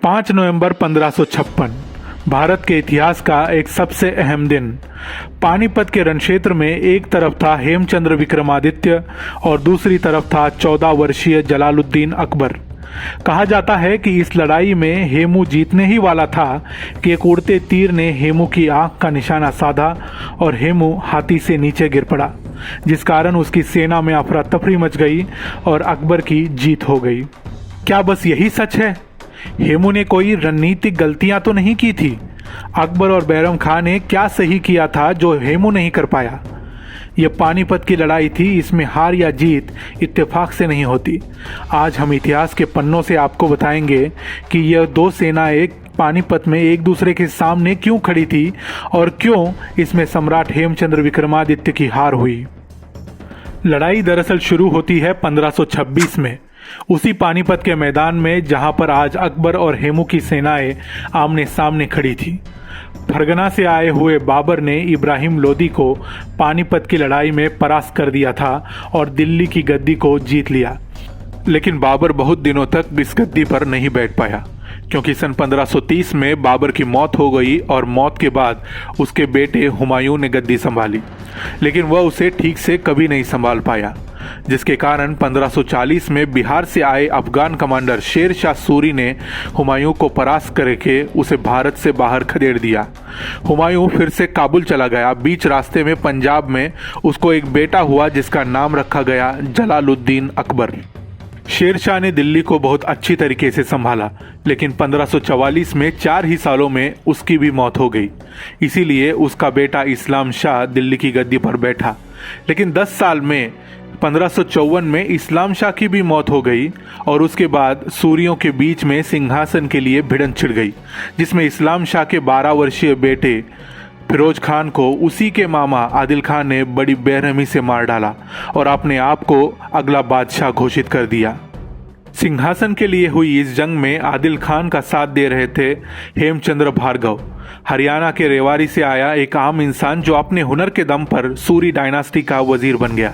5 नवंबर 1556 भारत के इतिहास का एक सबसे अहम दिन। पानीपत के रणक्षेत्र में एक तरफ था हेमचंद्र विक्रमादित्य और दूसरी तरफ था 14 वर्षीय जलालुद्दीन अकबर। कहा जाता है कि इस लड़ाई में हेमू जीतने ही वाला था कि एक उड़ते तीर ने हेमू की आंख का निशाना साधा और हेमू हाथी से नीचे गिर पड़ा, जिस कारण उसकी सेना में अफरा तफरी मच गई और अकबर की जीत हो गई। क्या बस यही सच है? हेमू ने कोई रणनीतिक गलतियां तो नहीं की थी? अकबर और बैरम खां ने क्या सही किया था जो हेमू नहीं कर पाया? यह पानीपत की लड़ाई थी, इसमें हार या जीत इत्तेफाक से नहीं होती। आज हम इतिहास के पन्नों से आपको बताएंगे कि यह दो सेनाएं पानीपत में एक दूसरे के सामने क्यों खड़ी थी और क्यों इसमें सम्राट हेमचंद्र विक्रमादित्य की हार हुई। लड़ाई दरअसल शुरू होती है 1526 में, उसी पानीपत के मैदान में जहां पर आज अकबर और हेमू की सेनाएं आमने सामने खड़ी थी। फरगना से आए हुए बाबर ने इब्राहिम लोदी को पानीपत की लड़ाई में परास्त कर दिया था और दिल्ली की गद्दी को जीत लिया। लेकिन बाबर बहुत दिनों तक इस गद्दी पर नहीं बैठ पाया, क्योंकि सन 1530 में बाबर की मौत हो गई और मौत के बाद उसके बेटे हुमायूं ने गद्दी संभाली, लेकिन वह उसे ठीक से कभी नहीं संभाल पाया, जिसके कारण 1540 में बिहार से आए अफगान कमांडर शेर शाह सूरी ने हुमायूं को परास्त करके उसे भारत से बाहर खदेड़ दिया। हुमायूं फिर से काबुल चला गया। बीच रास्ते में पंजाब में उसको एक बेटा हुआ जिसका नाम रखा गया जलालुद्दीन अकबर। शेर शाह ने दिल्ली को बहुत अच्छी तरीके से संभाला, लेकिन 1544 में 4 ही सालों में उसकी भी मौत हो गई। इसीलिए उसका बेटा इस्लाम शाह दिल्ली की गद्दी पर बैठा। लेकिन 10 साल में 1554 में इस्लाम शाह की भी मौत हो गई और उसके बाद सूरियों के बीच में सिंहासन के लिए भिड़ंत छिड़ गई, जिसमें इस्लाम शाह के 12 वर्षीय बेटे फिरोज खान को उसी के मामा आदिल खान ने बड़ी बेरहमी से मार डाला और अपने आप को अगला बादशाह घोषित कर दिया। सिंहासन के लिए हुई इस जंग में आदिल खान का साथ दे रहे थे हेमचंद्र भार्गव, हरियाणा के रेवाड़ी से आया एक आम इंसान जो अपने हुनर के दम पर सूरी डायनास्टी का वजीर बन गया।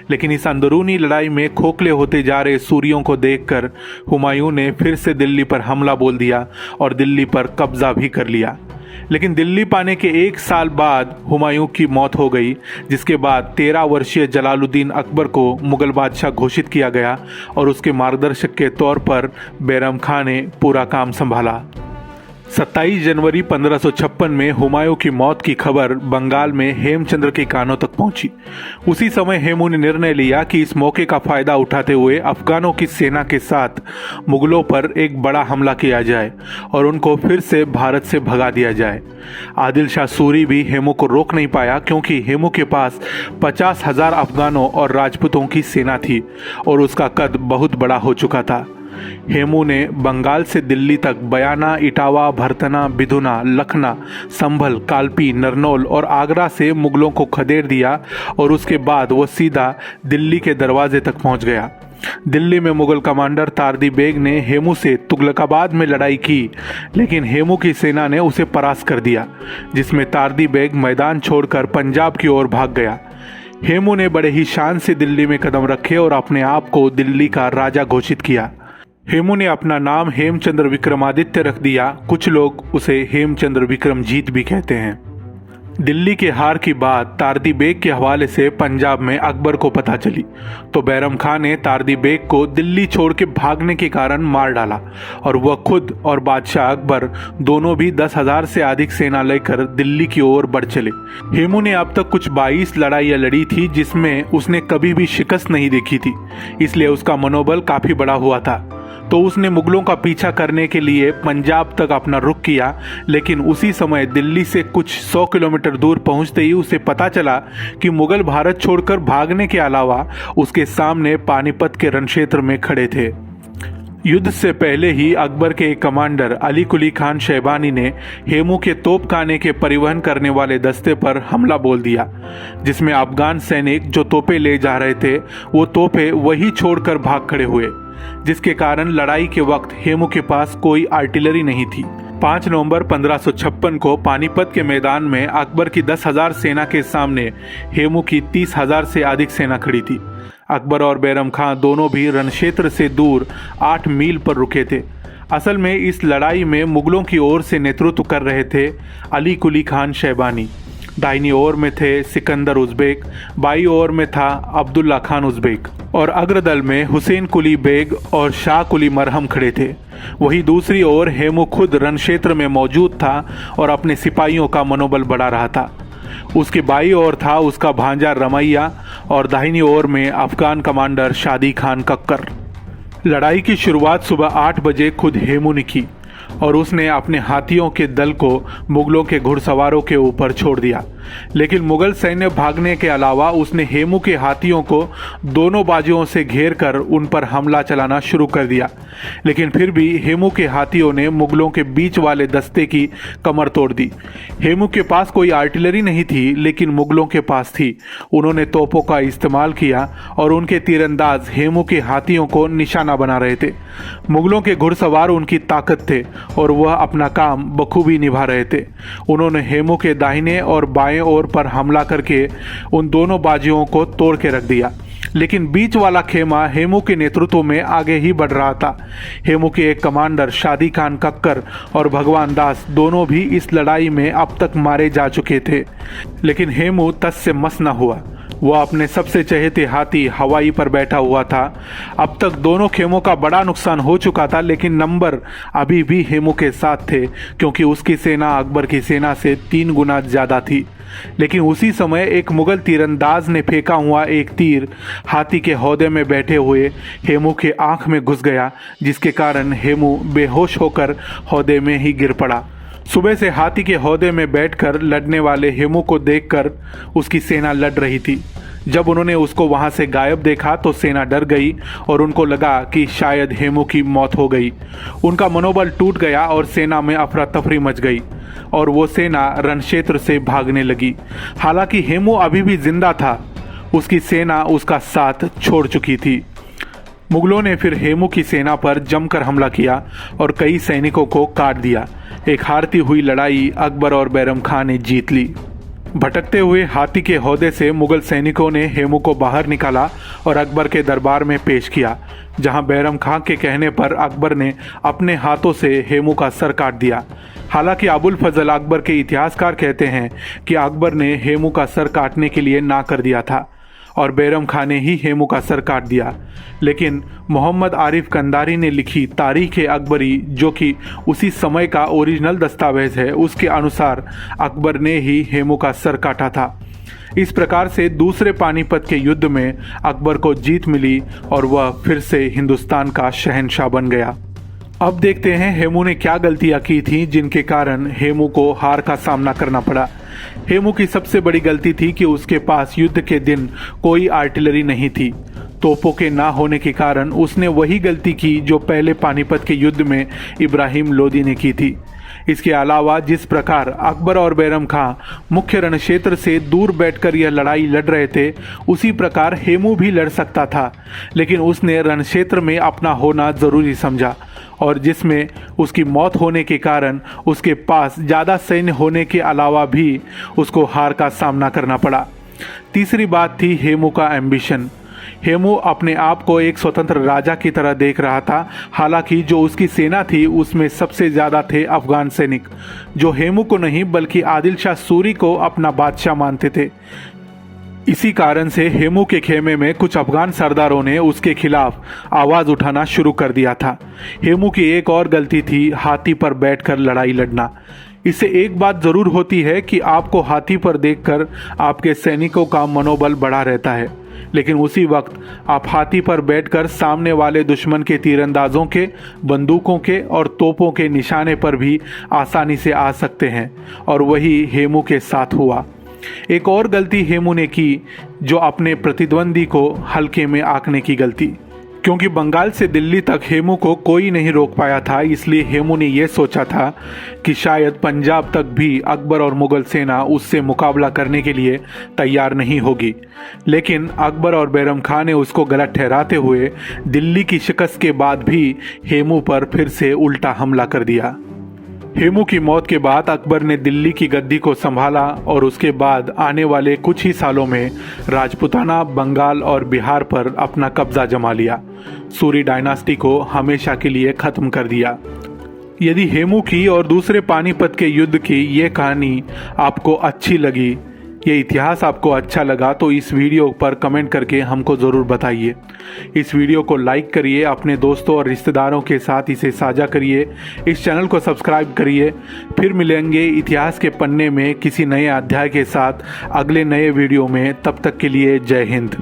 लेकिन इस अंदरूनी लड़ाई में खोखले होते जा रहे सूरियों को देखकर हुमायूं ने फिर से दिल्ली पर हमला बोल दिया और दिल्ली पर कब्जा भी कर लिया। लेकिन दिल्ली पाने के 1 साल बाद हुमायूं की मौत हो गई, जिसके बाद 13 वर्षीय जलालुद्दीन अकबर को मुगल बादशाह घोषित किया गया और उसके मार्गदर्शक के तौर पर बैरम खां ने पूरा काम संभाला। 27 जनवरी 1556 में हुमायूं की मौत की खबर बंगाल में हेमचंद्र के कानों तक पहुंची। उसी समय हेमू ने निर्णय लिया कि इस मौके का फायदा उठाते हुए अफगानों की सेना के साथ मुगलों पर एक बड़ा हमला किया जाए और उनको फिर से भारत से भगा दिया जाए। आदिल शाह सूरी भी हेमू को रोक नहीं पाया, क्योंकि हेमू के पास 50,000 अफगानों और राजपूतों की सेना थी और उसका कद बहुत बड़ा हो चुका था। हेमू ने बंगाल से दिल्ली तक बयाना, इटावा, भरतना, बिधुना, लखना, संभल, कालपी, नरनौल और आगरा से मुगलों को खदेड़ दिया और उसके बाद वह सीधा दिल्ली के दरवाजे तक पहुंच गया। दिल्ली में मुगल कमांडर तारदी बेग ने हेमू से तुगलकाबाद में लड़ाई की, लेकिन हेमू की सेना ने उसे परास्त कर दिया, जिसमें तारदी बेग मैदान छोड़कर पंजाब की ओर भाग गया। हेमू ने बड़े ही शान से दिल्ली में कदम रखे और अपने आप को दिल्ली का राजा घोषित किया। हेमू ने अपना नाम हेमचंद्र विक्रमादित्य रख दिया। कुछ लोग उसे हेमचंद्र विक्रमजीत भी कहते हैं। दिल्ली के हार की बात तारदी बेग के हवाले से पंजाब में अकबर को पता चली, तो बैरम खां ने तारदी बेग को दिल्ली छोड़ के भागने के कारण मार डाला और वह खुद और बादशाह अकबर दोनों भी 10,000 से अधिक सेना लेकर दिल्ली की ओर बढ़ चले। हेमू ने अब तक कुछ 22 लड़ाइयां लड़ी थी, जिसमें उसने कभी भी शिकस्त नहीं देखी थी, इसलिए उसका मनोबल काफी बड़ा हुआ था। तो उसने मुगलों का पीछा करने के लिए पंजाब तक अपना रुख किया, लेकिन उसी समय दिल्ली से कुछ 100 किलोमीटर दूर पहुंचते ही उसे पता चला कि मुगल भारत छोड़कर भागने के अलावा उसके सामने पानीपत के रणक्षेत्र में खड़े थे। युद्ध से पहले ही अकबर के एक कमांडर अली कुली खान शैबानी ने हेमू के तोपखाने के परिवहन करने वाले दस्ते पर हमला बोल दिया, जिसमें अफगान सैनिक जो तोपें ले जा रहे थे वो तोपें वही छोड़कर भाग खड़े हुए, जिसके कारण लड़ाई के वक्त हेमू के पास कोई आर्टिलरी नहीं थी। 5 नवंबर 1556 को पानीपत के मैदान में अकबर की 10,000 सेना के सामने हेमू की 30,000 से अधिक सेना खड़ी थी। अकबर और बैरम खां दोनों भी रणक्षेत्र से दूर 8 मील पर रुके थे। असल में इस लड़ाई में मुगलों की ओर से नेतृत्व कर रहे थे अली कुली खान शैबानी, दाहिनी ओर में थे सिकंदर उज़्बेक, बाई ओर में था अब्दुल्ला खान उज़्बेक और अग्रदल में हुसैन कुली बेग और शाह कुली मरहम खड़े थे। वहीं दूसरी ओर हेमू खुद रण क्षेत्र में मौजूद था और अपने सिपाहियों का मनोबल बढ़ा रहा था। उसके बाई ओर था उसका भांजा रमैया और दाहिनी ओर में अफगान कमांडर शादी खान कक्कर। लड़ाई की शुरुआत सुबह 8 बजे खुद हेमू ने की और उसने अपने हाथियों के दल को मुगलों के घुड़सवारों के ऊपर छोड़ दिया। लेकिन मुगल सैन्य भागने के अलावा उसने हेमू के हाथियों को दोनों बाजुओं से घेर कर उन पर हमला चलाना शुरू कर दिया। लेकिन फिर भी हेमू के हाथियों ने मुगलों के बीच वाले दस्ते की कमर तोड़ दी। हेमू के पास कोई आर्टिलरी नहीं थी, लेकिन मुगलों के पास थी। उन्होंने तोपों का इस्तेमाल किया और उनके तीरंदाज हेमू के हाथियों को निशाना बना रहे थे। मुगलों के घुड़सवार उनकी ताकत थे और वह अपना काम बखूबी निभा रहे थे। उन्होंने हेमू के दाहिने और बाएं ओर पर हमला करके उन दोनों बाजुओं को तोड़ के रख दिया। लेकिन बीच वाला खेमा हेमू के नेतृत्व में आगे ही बढ़ रहा था। हेमू के एक कमांडर शादी खान कक्कर और भगवान दास दोनों भी इस लड़ाई में अब तक मारे जा चुके थे। लेकिन हेमू तस से मस न हुआ। वह अपने सबसे चहेते हाथी हवाई पर बैठा हुआ था। अब तक दोनों खेमों का बड़ा नुकसान हो चुका था, लेकिन नंबर अभी भी हेमू के साथ थे, क्योंकि उसकी सेना अकबर की सेना से 3 गुना ज़्यादा थी। लेकिन उसी समय एक मुगल तीरंदाज ने फेंका हुआ एक तीर हाथी के हौदे में बैठे हुए हेमू के आंख में घुस गया, जिसके कारण हेमू बेहोश होकर हौदे में ही गिर पड़ा। सुबह से हाथी के हौदे में बैठकर लड़ने वाले हेमू को देखकर उसकी सेना लड़ रही थी। जब उन्होंने उसको वहां से गायब देखा तो सेना डर गई और उनको लगा कि शायद हेमू की मौत हो गई। उनका मनोबल टूट गया और सेना में अफरा तफरी मच गई और वो सेना रणक्षेत्र से भागने लगी। हालांकि हेमू अभी भी जिंदा था, उसकी सेना उसका साथ छोड़ चुकी थी। मुगलों ने फिर हेमू की सेना पर जमकर हमला किया और कई सैनिकों को काट दिया। एक हारती हुई लड़ाई अकबर और बैरम खां ने जीत ली। भटकते हुए हाथी के हौदे से मुगल सैनिकों ने हेमू को बाहर निकाला और अकबर के दरबार में पेश किया, जहां बैरम खां के कहने पर अकबर ने अपने हाथों से हेमू का सर काट दिया। हालांकि अबुल फजल अकबर के इतिहासकार कहते हैं कि अकबर ने हेमू का सर काटने के लिए ना कर दिया था और बैरम खां ने ही हेमू का सर काट दिया। लेकिन मोहम्मद आरिफ कंदारी ने लिखी तारीख अकबरी, जो कि उसी समय का ओरिजिनल दस्तावेज है, उसके अनुसार अकबर ने ही हेमू का सर काटा था। इस प्रकार से दूसरे पानीपत के युद्ध में अकबर को जीत मिली और वह फिर से हिंदुस्तान का शहंशाह बन गया। अब देखते हैं हेमू ने क्या गलतियां की थी जिनके कारण हेमू को हार का सामना करना पड़ा। हेमू की सबसे बड़ी गलती थी कि उसके पास युद्ध के दिन कोई आर्टिलरी नहीं थी। तोपों के ना होने के कारण उसने वही गलती की जो पहले पानीपत के युद्ध में इब्राहिम लोदी ने की थी। इसके अलावा जिस प्रकार अकबर और बैरम खां मुख्य रणक्षेत्र से दूर बैठकर यह लड़ाई लड़ रहे थे, उसी प्रकार हेमू भी लड़ सकता था, लेकिन उसने रणक्षेत्र में अपना होना जरूरी समझा और जिसमें उसकी मौत होने के कारण उसके पास ज़्यादा सैन्य होने के अलावा भी उसको हार का सामना करना पड़ा। तीसरी बात थी हेमू का एम्बिशन। हेमू अपने आप को एक स्वतंत्र राजा की तरह देख रहा था। हालांकि जो उसकी सेना थी उसमें सबसे ज़्यादा थे अफगान सैनिक, जो हेमू को नहीं बल्कि आदिल शाह सूरी को अपना बादशाह मानते थे। इसी कारण से हेमू के खेमे में कुछ अफगान सरदारों ने उसके खिलाफ आवाज़ उठाना शुरू कर दिया था। हेमू की एक और गलती थी हाथी पर बैठकर लड़ाई लड़ना। इससे एक बात ज़रूर होती है कि आपको हाथी पर देखकर आपके सैनिकों का मनोबल बढ़ा रहता है, लेकिन उसी वक्त आप हाथी पर बैठकर सामने वाले दुश्मन के तीरंदाजों के, बंदूकों के और तोपों के निशाने पर भी आसानी से आ सकते हैं, और वही हेमू के साथ हुआ। एक और गलती हेमू ने की, जो अपने प्रतिद्वंदी को हल्के में आंकने की गलती। क्योंकि बंगाल से दिल्ली तक हेमू को कोई नहीं रोक पाया था, इसलिए हेमू ने यह सोचा था कि शायद पंजाब तक भी अकबर और मुगल सेना उससे मुकाबला करने के लिए तैयार नहीं होगी। लेकिन अकबर और बैरम खां ने उसको गलत ठहराते हुए दिल्ली की शिकस्त के बाद भी हेमू पर फिर से उल्टा हमला कर दिया। हेमू की मौत के बाद अकबर ने दिल्ली की गद्दी को संभाला और उसके बाद आने वाले कुछ ही सालों में राजपूताना, बंगाल और बिहार पर अपना कब्जा जमा लिया। सूरी डायनास्टी को हमेशा के लिए खत्म कर दिया। यदि हेमू की और दूसरे पानीपत के युद्ध की ये कहानी आपको अच्छी लगी, ये इतिहास आपको अच्छा लगा, तो इस वीडियो पर कमेंट करके हमको ज़रूर बताइए। इस वीडियो को लाइक करिए, अपने दोस्तों और रिश्तेदारों के साथ इसे साझा करिए, इस चैनल को सब्सक्राइब करिए। फिर मिलेंगे इतिहास के पन्ने में किसी नए अध्याय के साथ अगले नए वीडियो में। तब तक के लिए जय हिंद।